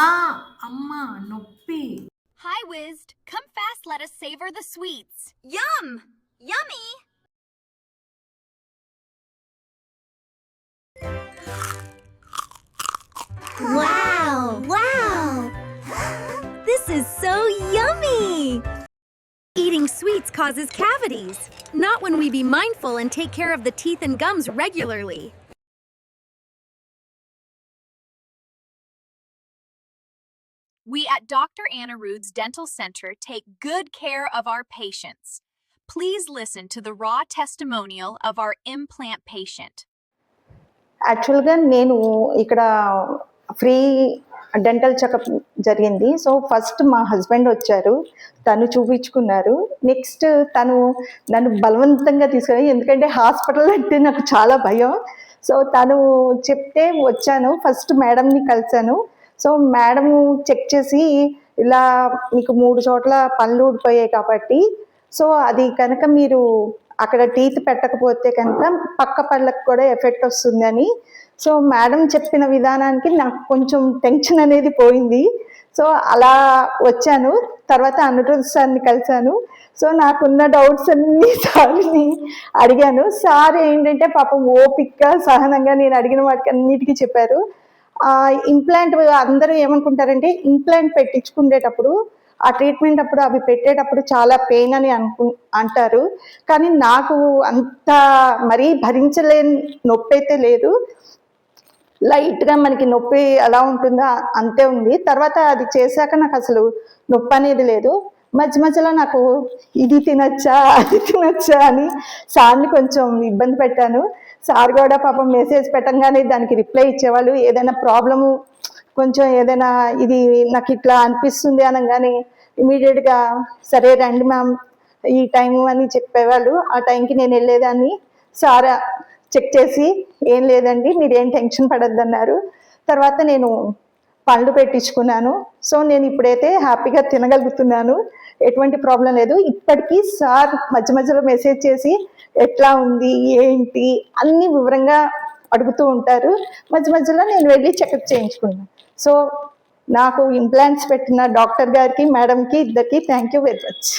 ఆ అమ్మా నొప్పి. Hi, Wizd. Come fast, let us savor the sweets. Yum! Yummy! Wow! Wow! This is so yummy! Eating sweets causes cavities. Not when we be mindful and take care of the teeth and gums regularly. We at Dr. Anirudh's Dental Center take good care of our patients. Please listen to the raw testimonial of our implant patient. యాక్చువల్గా నేను ఇక్కడ free dental checkup జరిగింది. So first మా husband వచ్చారు, తను చూపించుకున్నారు. Next తను నన్ను బలవంతంగా తీసుకెళ్ళి, ఎందుకంటే హాస్పిటల్ అంటే నాకు చాలా భయం. సో తను చెప్తే వచ్చాను. ఫస్ట్ మేడంని కలిశాను. సో మేడం చెక్ చేసి, ఇలా మీకు 3 చోట్ల పళ్ళు ఊడిపోయాయి కాబట్టి, సో అది కనుక మీరు అక్కడ టీత్ పెట్టకపోతే కనుక పక్క పళ్ళకు కూడా ఎఫెక్ట్ వస్తుందని. సో మేడం చెప్పిన విధానానికి నాకు కొంచెం టెన్షన్ అనేది పోయింది. సో అలా వచ్చాను. తర్వాత అనిరుద్ సార్ని కలిశాను. సో నాకున్న డౌట్స్ అన్ని సార్ని అడిగాను. సార్ ఏంటంటే పాపం ఓపికగా సహనంగా నేను అడిగిన వాటికి అన్నిటికీ చెప్పారు. ఇంప్లాంట్ అందరూ ఏమనుకుంటారంటే, ఇంప్లాంట్ పెట్టించుకునేటప్పుడు ఆ ట్రీట్మెంట్ అప్పుడు అవి పెట్టేటప్పుడు చాలా పెయిన్ అని అంటారు. కానీ నాకు అంత మరీ భరించలేని నొప్పి అయితే లేదు. లైట్గా మనకి నొప్పి ఎలా ఉంటుందో అంతే ఉంది. తర్వాత అది చేశాక నాకు అసలు నొప్పి అనేది లేదు. మధ్య మధ్యలో నాకు ఇది తినచ్చా అది తినచ్చా అని సార్ని కొంచెం ఇబ్బంది పెట్టాను. సార్ కూడా పాపం మెసేజ్ పెట్టంగానే దానికి రిప్లై ఇచ్చేవాళ్ళు. ఏదైనా ప్రాబ్లము కొంచెం ఏదైనా ఇది నాకు ఇట్లా అనిపిస్తుంది అనగానే ఇమీడియట్గా సరే రండి మ్యామ్ ఈ టైం అని చెప్పేవాళ్ళు. ఆ టైంకి నేను వెళ్ళేదాన్ని. సార్ చెక్ చేసి ఏం లేదండి మీరేం టెన్షన్ పడొద్దన్నారు. తర్వాత నేను పళ్ళు పెట్టించుకున్నాను. సో నేను ఇప్పుడైతే హ్యాపీగా తినగలుగుతున్నాను, ఎటువంటి ప్రాబ్లం లేదు. ఇప్పటికీ సార్ మధ్య మధ్యలో మెసేజ్ చేసి ఎట్లా ఉంది ఏంటి అన్ని వివరంగా అడుగుతూ ఉంటారు. మధ్య మధ్యలో నేను వెళ్ళి చెకప్ చేయించుకున్నాను. సో నాకు ఇంప్లాంట్స్ పెట్టిన డాక్టర్ గారికి మేడంకి ఇద్దరికి థ్యాంక్ యూ వెరీ మచ్.